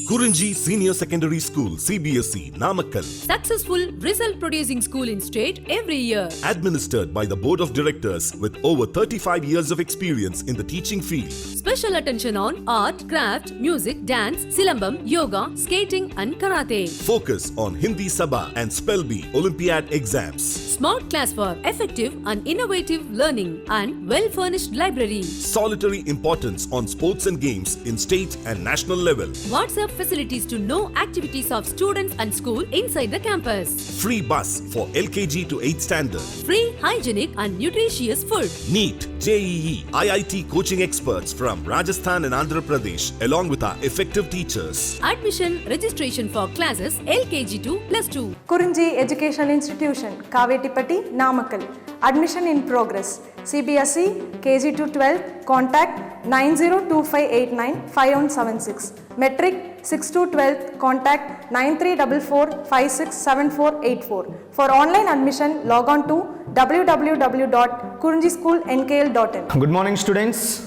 Kurinji Senior Secondary School, CBSE, Namakkal. Successful result producing school in state every year. Administered by the Board of Directors with over 35 years of experience in the teaching field. Special attention on art, craft, music, dance, silambam, yoga, skating and karate. Focus on Hindi Sabha and Spell Bee Olympiad exams. Smart class for effective and innovative learning and well-furnished library. Solitary importance on sports and games in state and national level. WhatsApp facilities to know activities of students and school inside the campus. Free bus for LKG to 8th standard. Free, hygienic and nutritious food. NEET, JEE, IIT coaching experts from Rajasthan and Andhra Pradesh along with our effective teachers. Admission registration for classes LKG to +2. Kurinji Education Institution, Kavetipatti, Namakkal. Admission in progress. CBSE, KG to 12, contact 9025895176. Metric 6 to 12, contact 9344567484. For online admission, log on to www.kurinjischoolnkl.in. Good morning, students.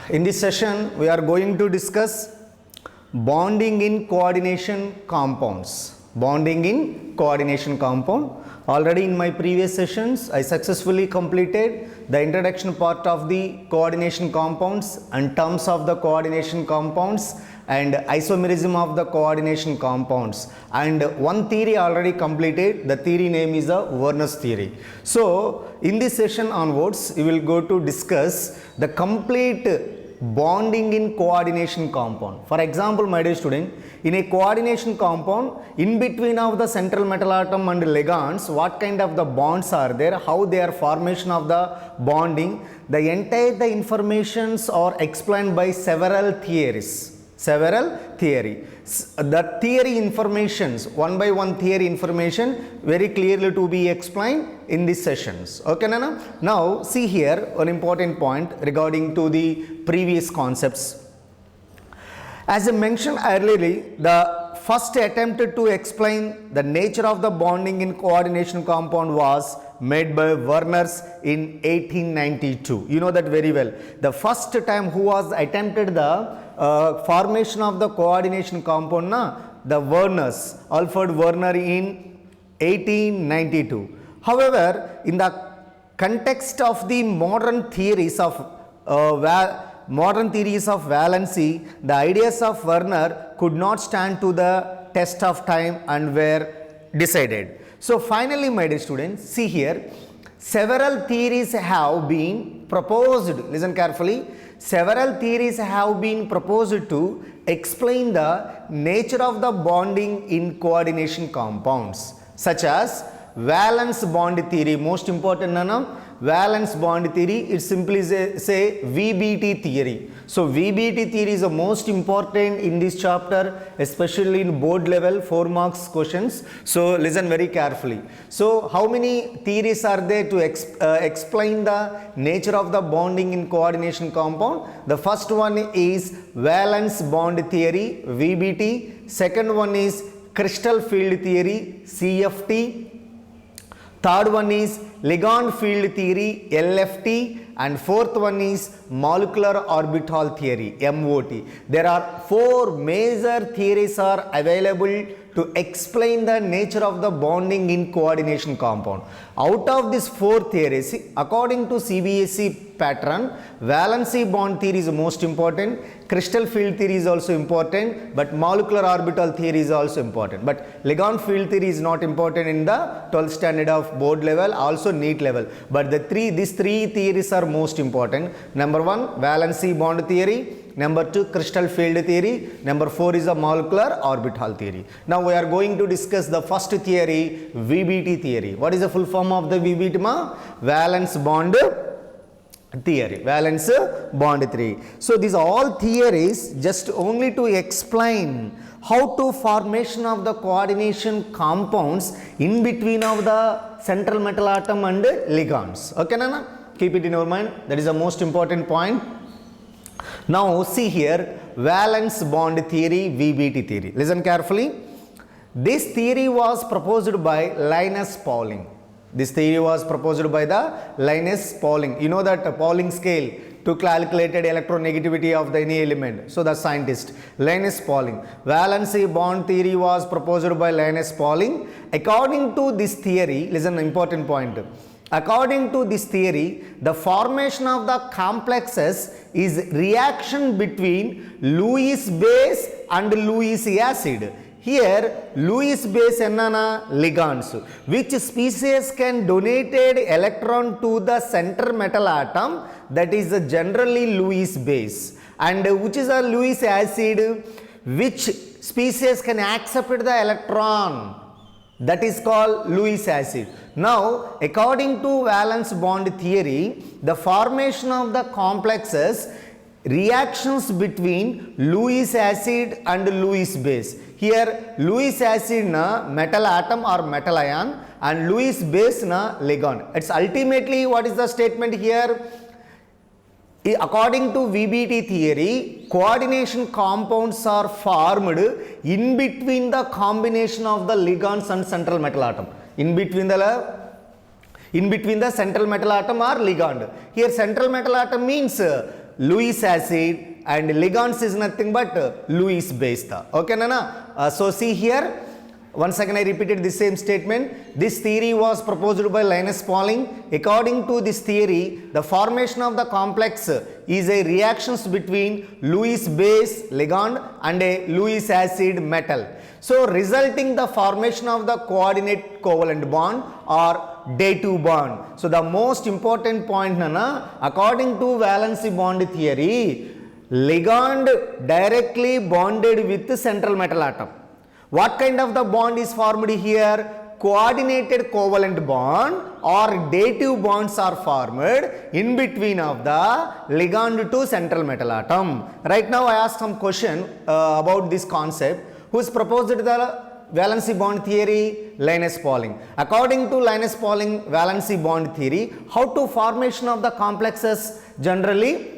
In this session, we are going to discuss bonding in coordination compounds. Bonding in coordination compound. Already in my previous sessions, I successfully completed the introduction part of the coordination compounds and terms of the coordination compounds and isomerism of the coordination compounds. And one theory already completed. The theory name is the Werner's theory. So, in this session onwards, we will go to discuss the complete bonding in coordination compound. For example, my dear student, in a coordination compound, in between of the central metal atom and ligands, what kind of the bonds are there, how they are formation of the bonding, the entire the informations are explained by several theories. The theory informations, one by one theory information very clearly to be explained in these sessions. Okay, Nana? Now, see here one important point regarding to the previous concepts. As I mentioned earlier, the first attempt to explain the nature of the bonding in coordination compound was made by Werner's in 1892. You know that very well. The first time who was attempted the formation of the coordination compound, the Werner's, Alfred Werner in 1892. However, in the context of the modern theories of valency, the ideas of Werner could not stand to the test of time and were decided. So finally, my dear students, see here, several theories have been proposed. Listen carefully. Several theories have been proposed to explain the nature of the bonding in coordination compounds, such as valence bond theory. Most important, Nana, valence bond theory, it simply say VBT theory. So VBT theory is the most important in this chapter, especially in board level 4 marks questions. So listen very carefully. So how many theories are there to explain the nature of the bonding in coordination compound? The first one is valence bond theory, VBT. Second one is crystal field theory, CFT. Third one is ligand field theory, LFT, and fourth one is molecular orbital theory, MOT. There are 4 major theories are available to explain the nature of the bonding in coordination compound. Out of these 4 theories, according to CBSE pattern, valency bond theory is the most important, crystal field theory is also important, but molecular orbital theory is also important. But ligand field theory is not important in the 12th standard of board level, also NEET level. But these three theories are most important. Number 1, valency bond theory. Number 2, crystal field theory. Number 4 is a molecular orbital theory. Now we are going to discuss the first theory, VBT theory. What is the full form of the VBT? Valence bond theory. Valence bond theory. So these all theories just only to explain how to formation of the coordination compounds in between of the central metal atom and ligands. Okay, Nana? Keep it in your mind. That is the most important point. Now see here, valence bond theory, VBT theory. Listen carefully. This theory was proposed by Linus Pauling. This theory was proposed by the Linus Pauling. You know that Pauling scale, to calculate electronegativity of the any element. So the scientist Linus Pauling. Valency bond theory was proposed by Linus Pauling. According to this theory, listen, important point. According to this theory, the formation of the complexes is reaction between Lewis base and Lewis acid. Here, Lewis base enna ligands. Which species can donate electron to the center metal atom? That is generally Lewis base. And which is a Lewis acid? Which species can accept the electron? That is called Lewis acid. Now, according to valence bond theory, the formation of the complexes reactions between Lewis acid and Lewis base. Here Lewis acid na metal atom or metal ion and Lewis base na ligand. It's ultimately what is the statement here? According to VBT theory, coordination compounds are formed in between the combination of the ligands and central metal atom. In between the central metal atom or ligand. Here central metal atom means Lewis acid and ligands is nothing but Lewis base. Okay, Nana? So see here. Once again I repeated the same statement. This theory was proposed by Linus Pauling. According to this theory, the formation of the complex is a reactions between Lewis base ligand and a Lewis acid metal. So resulting the formation of the coordinate covalent bond or dative bond. So the most important point, Nana, according to valency bond theory, ligand directly bonded with the central metal atom. What kind of the bond is formed here? Coordinated covalent bond or dative bonds are formed in between of the ligand to central metal atom. Right now I asked some question about this concept. Who has proposed the valency bond theory? Linus Pauling. According to Linus Pauling valency bond theory, how to formation of the complexes? Generally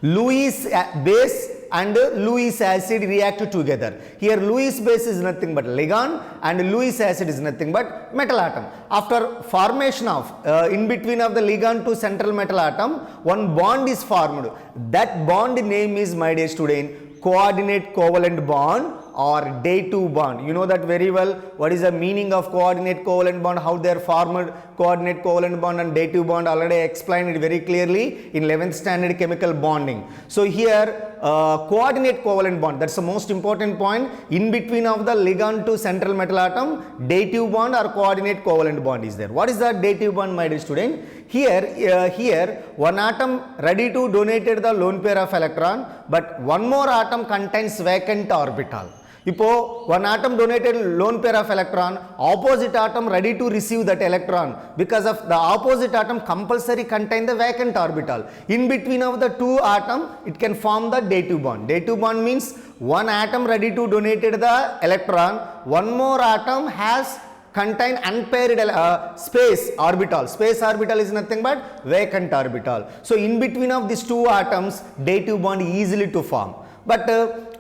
Lewis base and Lewis acid react together. Here Lewis base is nothing but ligand and Lewis acid is nothing but metal atom. After formation of in between of the ligand to central metal atom, one bond is formed. That bond name is, my dear student, coordinate covalent bond or dative bond. You know that very well. What is the meaning of coordinate covalent bond, how they are formed? Coordinate covalent bond and dative bond, already explained it very clearly in 11th standard chemical bonding. So here coordinate covalent bond, that's the most important point. In between of the ligand to central metal atom, dative bond or coordinate covalent bond is there. What is the dative bond, my dear student? Here one atom ready to donate the lone pair of electron, but one more atom contains vacant orbital. Now, one atom donated lone pair of electron, opposite atom ready to receive that electron, because of the opposite atom compulsory contain the vacant orbital. In between of the two atom, it can form the dative bond. Dative bond means one atom ready to donate the electron, one more atom has contain unpaired space orbital. Space orbital is nothing but vacant orbital. So in between of these two atoms, dative bond easily to form. But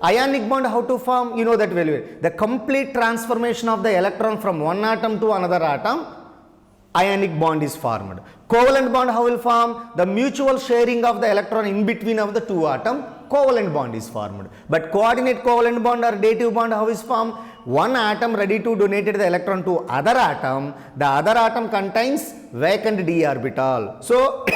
ionic bond how to form? You know that very well. The complete transformation of the electron from one atom to another atom, ionic bond is formed. Covalent bond how will form? The mutual sharing of the electron in between of the two atom, covalent bond is formed. But coordinate covalent bond or dative bond how is formed? One atom ready to donate the electron to other atom, the other atom contains vacant d orbital. So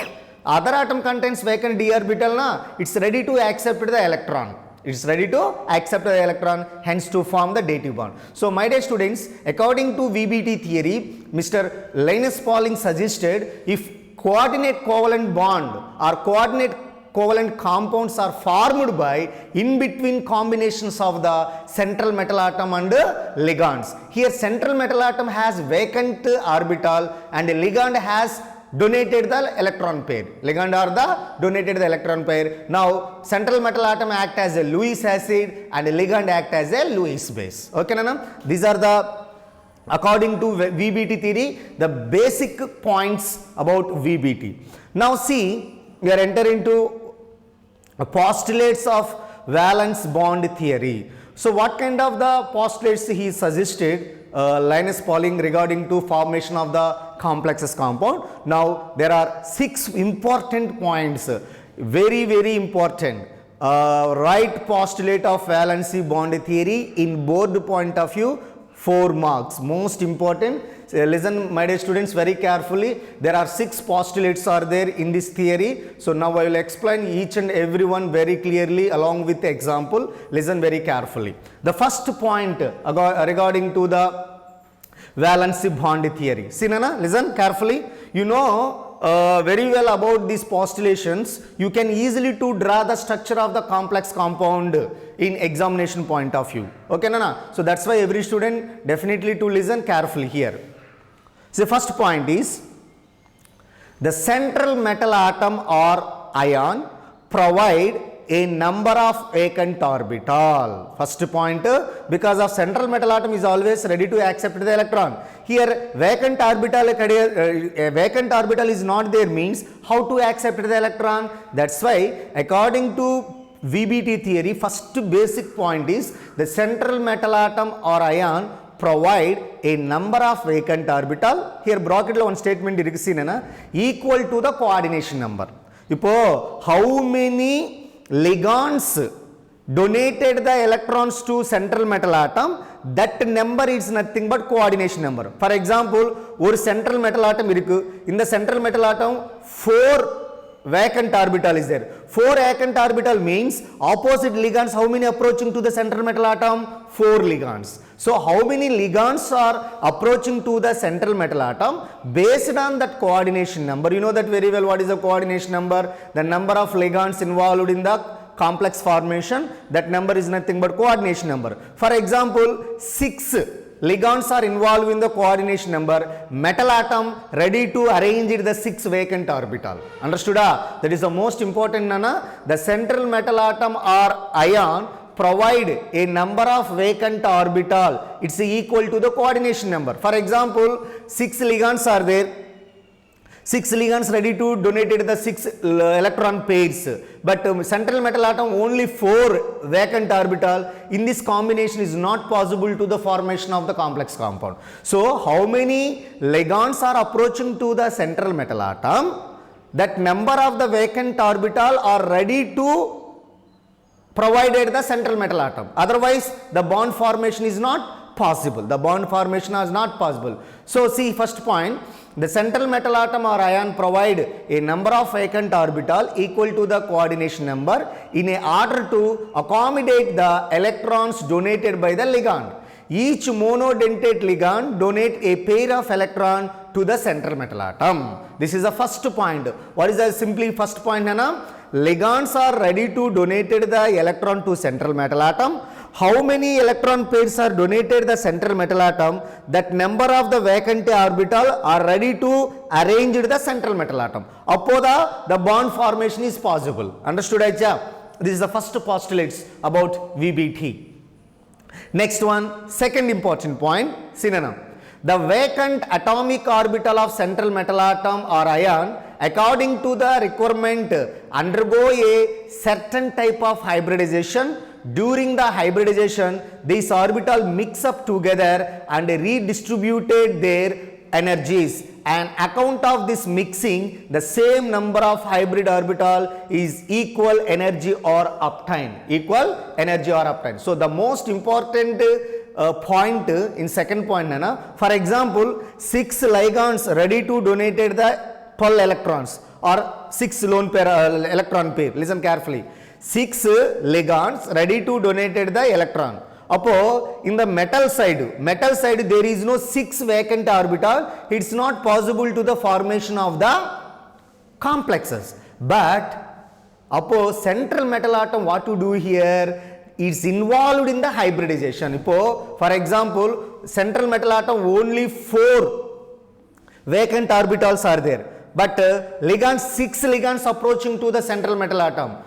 other atom contains vacant d orbital, it's ready to accept the electron. It's ready to accept the electron, hence to form the dative bond. So my dear students, according to VBT theory, Mr. Linus Pauling suggested if coordinate covalent bond or coordinate covalent compounds are formed by in between combinations of the central metal atom and ligands. Here central metal atom has vacant orbital and ligand has donated the electron pair. Ligand are the donated the electron pair. Now central metal atom act as a Lewis acid and ligand act as a Lewis base. Okay, Nana? These are the, according to VBT theory, the basic points about VBT. Now see, we are entering into postulates of valence bond theory. So what kind of the postulates he suggested? Linus Pauling regarding to formation of the complexes compound. Now there are 6 important points. very important. Right postulate of valency bond theory in board point of view, 4 marks. Most important. Listen, my dear students, very carefully. There are 6 postulates are there in this theory. So now I will explain each and every one very clearly along with the example. Listen very carefully. The first point regarding to the valency bond theory. See, Nana, listen carefully. You know very well about these postulations. You can easily to draw the structure of the complex compound in examination point of view. Okay, Nana? So that's why every student definitely to listen carefully here. So the first point is the central metal atom or ion provide a number of vacant orbital. First point, because of central metal atom is always ready to accept the electron. Here vacant orbital is not there, means how to accept the electron. That's why according to VBT theory, first basic point is the central metal atom or ion provide a number of vacant orbital. Here bracket one statement equal to the coordination number. Ipo how many ligands donated the electrons to central metal atom, that number is nothing but coordination number. For example, one central metal atom irukku, in the central metal atom 4 vacant orbital is there. 4 vacant orbital means opposite ligands how many approaching to the central metal atom? 4 ligands. So how many ligands are approaching to the central metal atom? Based on that coordination number, you know that very well what is the coordination number? The number of ligands involved in the complex formation, that number is nothing but coordination number. For example, 6 ligands are involved in the coordination number, metal atom ready to arrange it the 6 vacant orbital. Understood? That is the most important, Nana. The central metal atom or ion provide a number of vacant orbital. It's equal to the coordination number. For example, 6 ligands are there. 6 ligands ready to donate the 6 electron pairs, but central metal atom only 4 vacant orbital. In this combination is not possible to the formation of the complex compound. So how many ligands are approaching to the central metal atom? That number of the vacant orbital are ready to provided the central metal atom. Otherwise the bond formation is not possible. The bond formation is not possible. So see, first point, the central metal atom or ion provide a number of vacant orbital equal to the coordination number in order to accommodate the electrons donated by the ligand. Each monodentate ligand donate a pair of electron to the central metal atom. This is the first point. What is the simply first point, Nana? Ligands are ready to donate the electron to central metal atom. How many electron pairs are donated the central metal atom? That number of the vacant orbital are ready to arrange the central metal atom. Appoda the bond formation is possible. Understood, Acha? This is the first postulates about VBT. Next one, second important point, synonym. The vacant atomic orbital of central metal atom or ion according to the requirement undergo a certain type of hybridization. During the hybridization, these orbital mix up together and redistributed their energies. An account of this mixing, the same number of hybrid orbital is equal energy or uptime. Equal energy or uptime. So the most important point in second point, Nana, for example, 6 ligands ready to donate the 12 electrons or 6 lone pair electron pair. Listen carefully. 6 ligands ready to donate the electron. Appo in the metal side there is no 6 vacant orbital. It's not possible to the formation of the complexes. But appo central metal atom what to do here? It's involved in the hybridization. Appo for example, central metal atom only 4 vacant orbitals are there. But ligands, 6 ligands approaching to the central metal atom.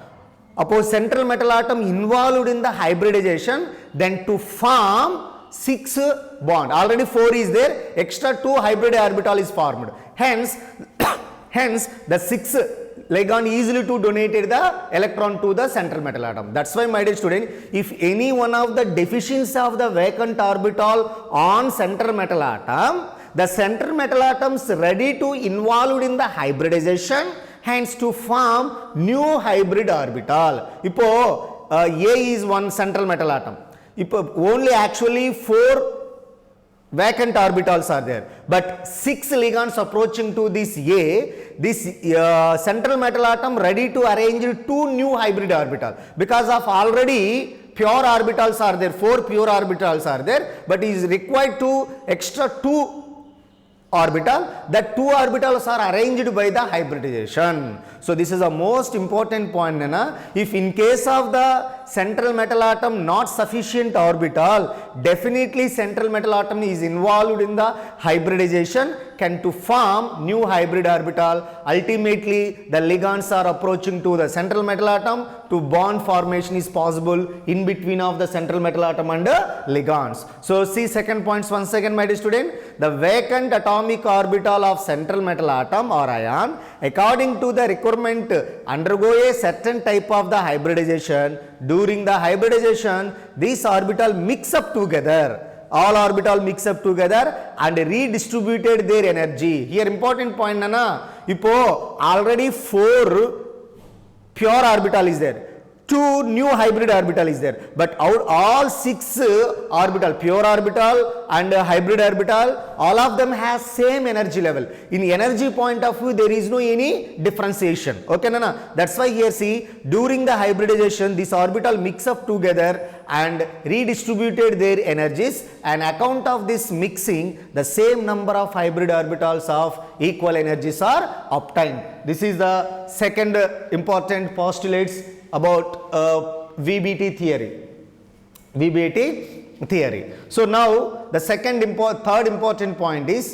Suppose central metal atom involved in the hybridization, then to form 6 bond. Already 4 is there, extra 2 hybrid orbital is formed. Hence, the 6 ligand easily to donated the electron to the central metal atom. That's why, my dear student, if any one of the deficiency of the vacant orbital on central metal atom, the central metal atoms ready to involved in the hybridization. hence to form new hybrid orbital. இப்போ A is one central metal atom. இப்போ only actually 4 vacant orbitals are there, but 6 ligands approaching to this A, this central metal atom ready to arrange 2 new hybrid orbital because of already pure orbitals are there, 4 pure orbitals are there, but is required to extra 2 orbital. That 2 orbitals are arranged by the hybridization. So this is a most important point, Nana. If in case of the central metal atom not sufficient orbital, definitely central metal atom is involved in the hybridization, can to form new hybrid orbital. Ultimately the ligands are approaching to the central metal atom, to bond formation is possible in between of the central metal atom and ligands. So see second points once again, my dear student. The vacant atomic orbital of central metal atom or ion, according to the requirement, undergo a certain type of the hybridization. During the hybridization, these orbital mix up together, all orbital mix up together and redistributed their energy. Here important point, Nana. Ipo already 4 pure orbital is there, 2 new hybrid orbital is there, but out all 6 orbital, pure orbital and hybrid orbital, all of them has same energy level. In energy point of view, there is no any differentiation. Okay, Nana? That's why here see, during the hybridization, this orbital mix up together and redistributed their energies, and account of this mixing, the same number of hybrid orbitals of equal energies are obtained. This is the second important postulates about VBT theory. VBT theory. So now the third important point is,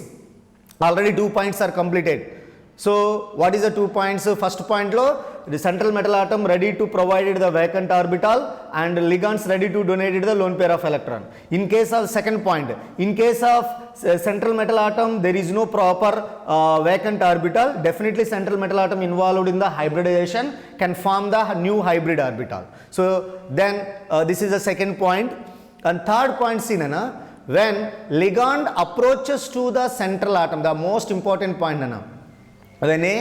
already 2 points are completed. So what is the 2 points? First point lo, the central metal atom ready to provide the vacant orbital and ligands ready to donate the lone pair of electron. In case of second point, in case of central metal atom, there is no proper vacant orbital, definitely central metal atom involved in the hybridization can form the new hybrid orbital. So then this is the second point. And third point, Sinana, when ligand approaches to the central atom, the most important point, Nana. When a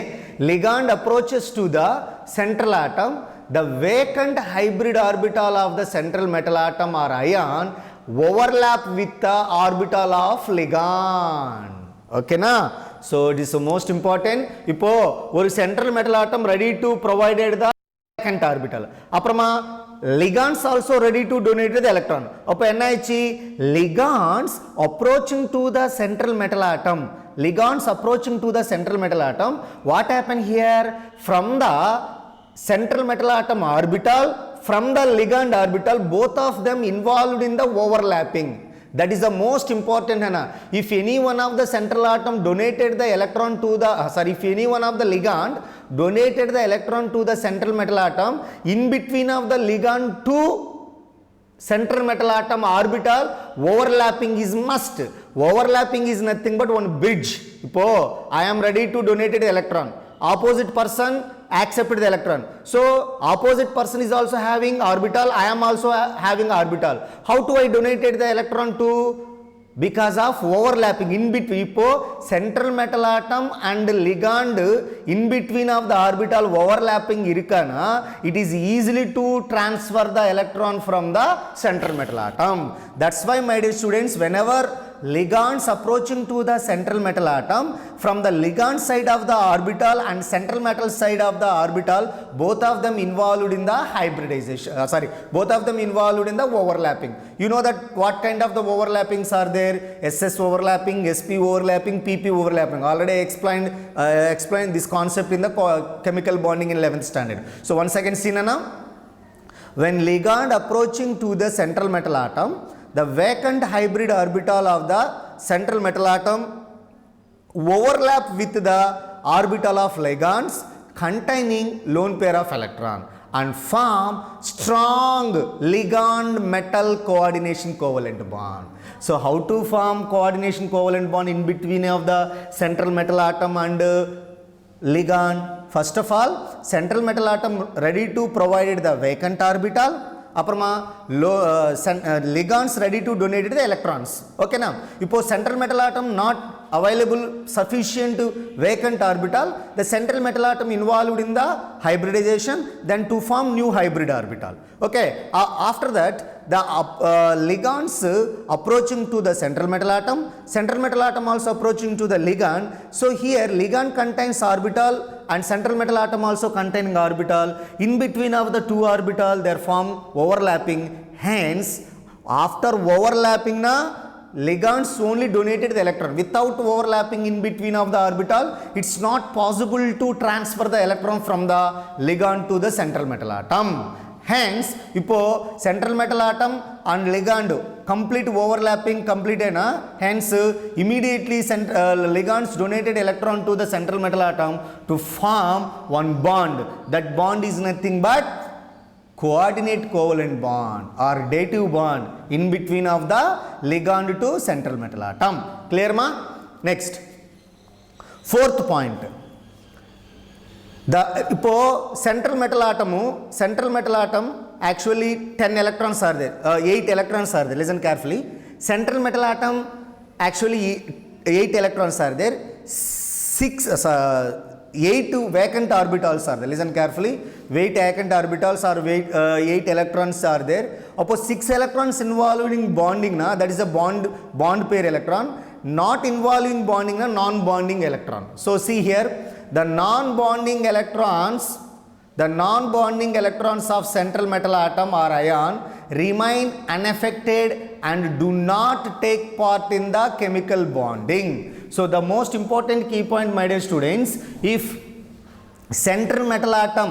ligand approaches to the central atom, the vacant hybrid orbital of the central metal atom or ion overlap with the orbital of ligand. Okay, na? So it is the most important. Ipo one central metal atom ready to provided the vacant orbital. Aprama ligands also ready to donate the electron. Appo enna ichi ligands approaching to the central metal atom. Ligands approaching to the central metal atom, what happened here? From the central metal atom orbital, from the ligand orbital, both of them involved in the overlapping. That is the most important, Hana. If any one of the central atom donated the electron to the, if any one of the ligand donated the electron to the central metal atom, in between of the ligand to central metal atom orbital, overlapping is must. Overlapping is nothing but one bridge. Ipo I am ready to donate the electron, opposite person accepted the electron, so opposite person is also having orbital, I am also having orbital. How do I donated the electron to? Because of overlapping in between. Ipo central metal atom and ligand in between of the orbital overlapping irukana, it is easily to transfer the electron from the central metal atom. That's why, my dear students, whenever ligands approaching to the central metal atom, from the ligand side of the orbital and central metal side of the orbital, both of them involved in the hybridization, both of them involved in the overlapping. You know that what kind of the overlappings are there? SS overlapping, SP overlapping, PP overlapping. Already explained this concept in the chemical bonding in 11th standard. So once again, see now, when ligand approaching to the central metal atom, the vacant hybrid orbital of the central metal atom overlap with the orbital of ligands containing lone pair of electron and form strong ligand metal coordination covalent bond. So how to form coordination covalent bond in between of the central metal atom and ligand? First of all, central metal atom ready to provide the vacant orbital, அப்புறமா ligands ready to donate the electrons. Okay, now இப்போ central metal atom not available sufficient vacant orbital, the central metal atom involved in the hybridization, then to form new hybrid orbital. Okay, after that the ligands approaching to the central metal atom also approaching to the ligand. So here ligand contains orbital and central metal atom also containing orbital. In between of the two orbital they form overlapping. Hence after overlapping na ligands only donated the electron. Without overlapping in between of the orbital, it's not possible to transfer the electron from the ligand to the central metal atom. Hence, இப்போ central metal atom and ligand complete overlapping completed na. Hence, immediately ligands donated electron to the central metal atom to form one bond. That bond is nothing but coordinate covalent bond or dative bond in between of the ligand to central metal atom. Clear ma? Next, fourth point. இப்போ central metal atom actually 10 electrons are there, 8 electrons are there. Listen carefully. Central metal atom actually 8 electrons are there. 8 vacant orbitals are there. Listen carefully. 8 vacant orbitals or 8 electrons are there. Suppose 6 electrons involved in bonding na, that is a bond pair electron. Not involving bonding na, non-bonding electron. So see here, the non-bonding electrons of central metal atom or ion remain unaffected and do not take part in the chemical bonding. So the most important key point, my dear students, if central metal atom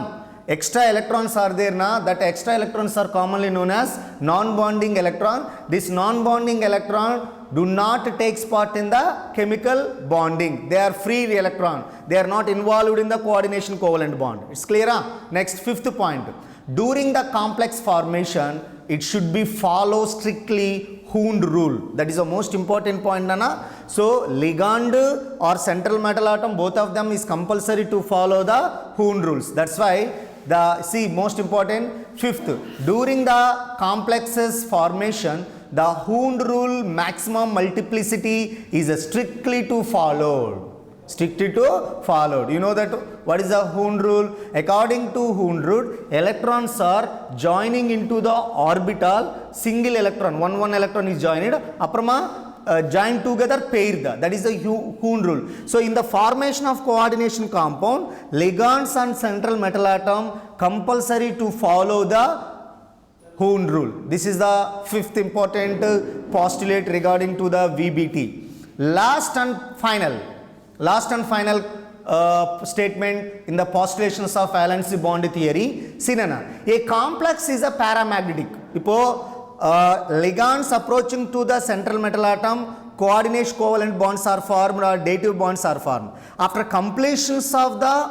extra electrons are there na, that extra electrons are commonly known as non-bonding electron. This non-bonding electron do not takes part in the chemical bonding. They are free electron. They are not involved in the coordination covalent bond. It's clear? Next, fifth point. During the complex formation, it should be follow strictly Hund rule. That is the most important point, Nana. So ligand or central metal atom, both of them is compulsory to follow the Hund rules. That's why most important, fifth, during the complexes formation, the Hund rule maximum multiplicity is strictly to followed. You know that what is the Hund rule? According to Hund rule, electrons are joining into the orbital, single electron, one electron is joined, joined together paired. That is the Hund rule. So in the formation of coordination compound, ligands and central metal atom compulsory to follow the Hund rule. This is the fifth important postulate regarding to the VBT. Last and final statement in the postulations of valency bond theory. See Nana, a complex is a paramagnetic. Ipo ligands approaching to the central metal atom, coordination covalent bonds are formed or dative bonds are formed. After completions of the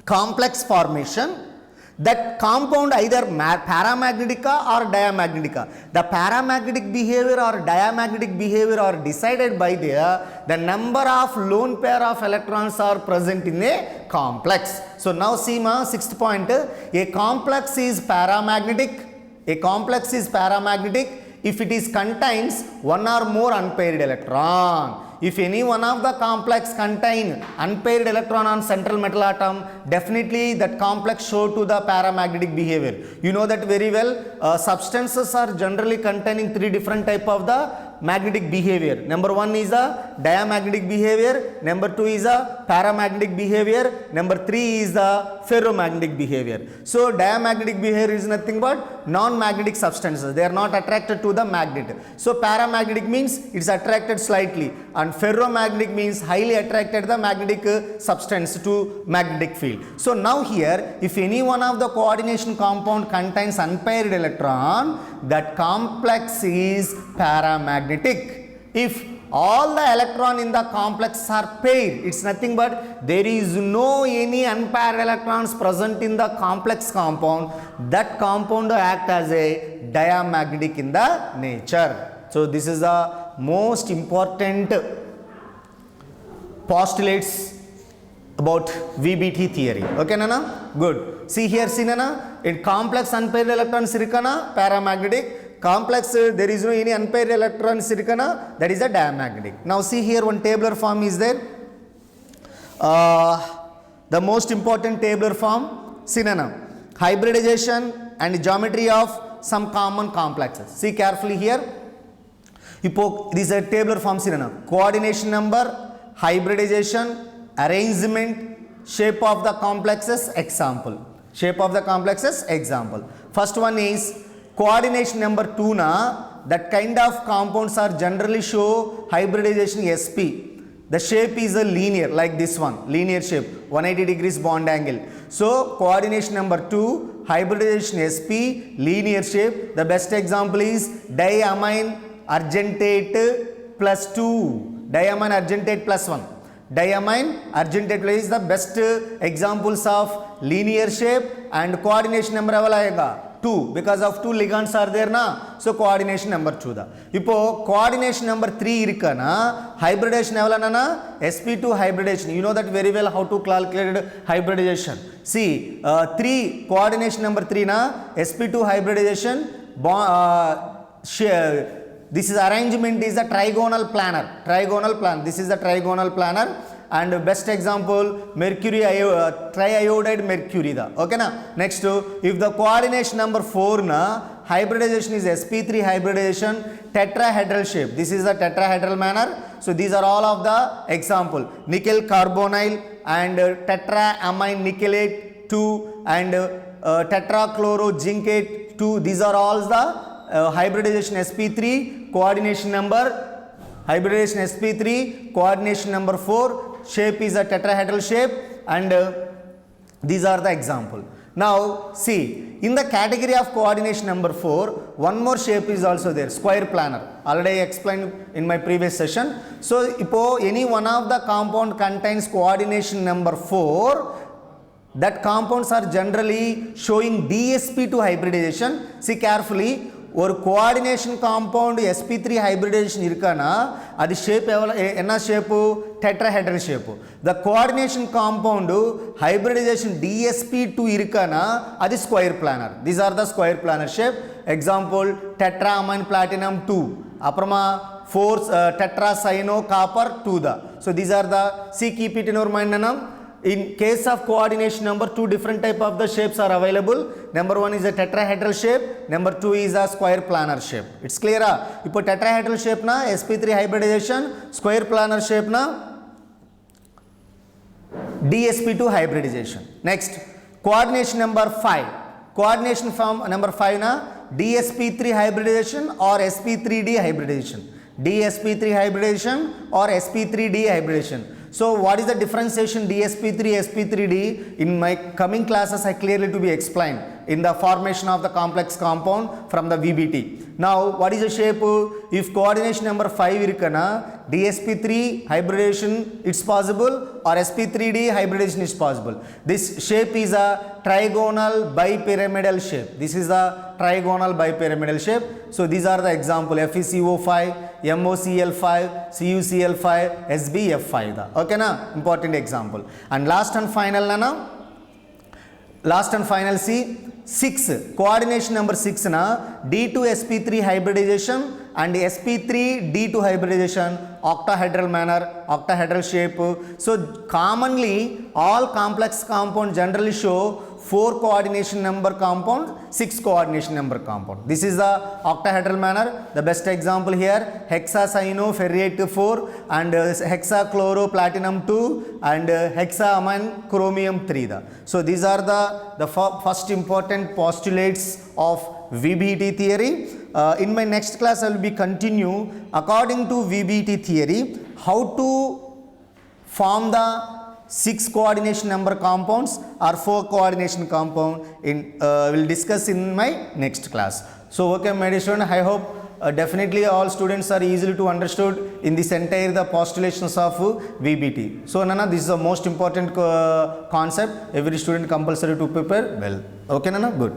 complex formation, that compound either paramagnetica or diamagnetica. The paramagnetic behavior or diamagnetic behavior are decided by the number of lone pair of electrons are present in a complex. So now see ma, sixth point, a complex is paramagnetic if it is contains one or more unpaired electron. If any one of the complex contain unpaired electron on central metal atom, definitely that complex show to the paramagnetic behavior. You know that very well. Substances are generally containing 3 different type of the magnetic behavior. Number 1 is a diamagnetic behavior, number 2 is a paramagnetic behavior, number 3 is the ferromagnetic behavior. So diamagnetic behavior is nothing but non-magnetic substances. They are not attracted to the magnet. So paramagnetic means it's attracted slightly, and ferromagnetic means highly attracted the magnetic substance to magnetic field. So now here, if any one of the coordination compound contains unpaired electron, that complex is paramagnetic. If all the electron in the complex are paired, it's nothing but there is no any unpaired electrons present in the complex compound, that compound act as a diamagnetic in the nature. So this is the most important postulates about VBT theory. Okay Nana? Good. See here, see Nana, in complex unpaired electrons irukana paramagnetic, complex, there is no any unpaired electrons irukana, that is a diamagnetic. Now see here one tabular form is there. The most important tabular form, synonym, hybridization and geometry of some common complexes. See carefully here. This is a tabular form synonym. Coordination number, hybridization, arrangement, shape of the complexes, example. Shape of the complexes, example. First one is coordination number 2 na, that kind of compounds are generally show hybridization sp. The shape is a linear, like this one, linear shape, 180 degrees bond angle. So coordination number 2, hybridization sp, linear shape. The best example is diamine argentate plus 2, diamine argentate plus 1. Diamine argentate is the best examples of linear shape, and coordination number avail aayega 2, because of 2 ligands are there na, so coordination number 2 da. Ipo coordination number 3 irukana, hybridization avala na, sp2 hybridization. You know that very well how to calculate hybridization. See 3 coordination number 3 na, sp2 hybridization, this is arrangement is a trigonal planar. This is the trigonal planar, and best example mercury triiodide mercury da. Okay na. Next, if the coordination number 4 na, hybridization is sp3 hybridization, tetrahedral shape. This is the tetrahedral manner. So these are all of the example. Nickel carbonyl and tetraamine nickelate 2 and tetrachlorozincate 2. These are all the hybridization sp3, coordination number, hybridization sp3, coordination number 4, shape is a tetrahedral shape, and these are the example. Now see, in the category of coordination number 4, one more shape is also there, square planar. Already I explained in my previous session. So if any one of the compound contains coordination number 4, that compounds are generally showing dsp2 hybridization. See carefully, ஒரு coordination compound sp3 hybridization இருக்கானா அது shape என்ன shape tetrahedral shape. The coordination compound hybridization dsp2 இருக்கானா அது square planar. These are the square planar shape. Example tetramine platinum 2, அப்புறமா 4 tetracyano copper 2 da. So these are the, see keep it in your mind na. In case of coordination number, 2 different type of the shapes are available. Number 1 is a tetrahedral shape, number 2 is a square planar shape. It's clear ah? Ipo tetrahedral shape na sp3 hybridization, square planar shape na dsp2 hybridization. Next, coordination number 5. Coordination form number 5 na dsp3 hybridization or sp3d hybridization. dsp3 hybridization or sp3d hybridization. So what is the differentiation dsp3 sp3d? In my coming classes I clearly to be explained in the formation of the complex compound from the VBT. Now what is the shape? If coordination number 5 irukana, dsp3 hybridization it's possible or sp3d hybridization is possible. This shape is a trigonal bipyramidal shape. This is a trigonal bipyramidal shape. So these are the example: FeCO5, MoCl5, CuCl5, SbF5 da. Okay na, important example. And last and final na, last and final see 6, coordination number 6 na D2sp3 hybridization and sp3 D2 hybridization, octahedral manner, octahedral shape. So commonly all complex compound generally show 4 coordination number compound, 6 coordination number compound. This is the octahedral manner. The best example here, hexacyanoferrate 4 and hexachloroplatinum 2 and hexaamine chromium 3 da. So these are the first important postulates of VBT theory. In my next class I will be continue according to VBT theory how to form the 6 coordination number compounds or 4 coordination compound. Will discuss in my next class. So okay my dear student, I hope definitely all students are easily to understood in this entire the postulations of VBT. So Nana, this is the most important concept. Every student compulsory to prepare well. Okay Nana, good.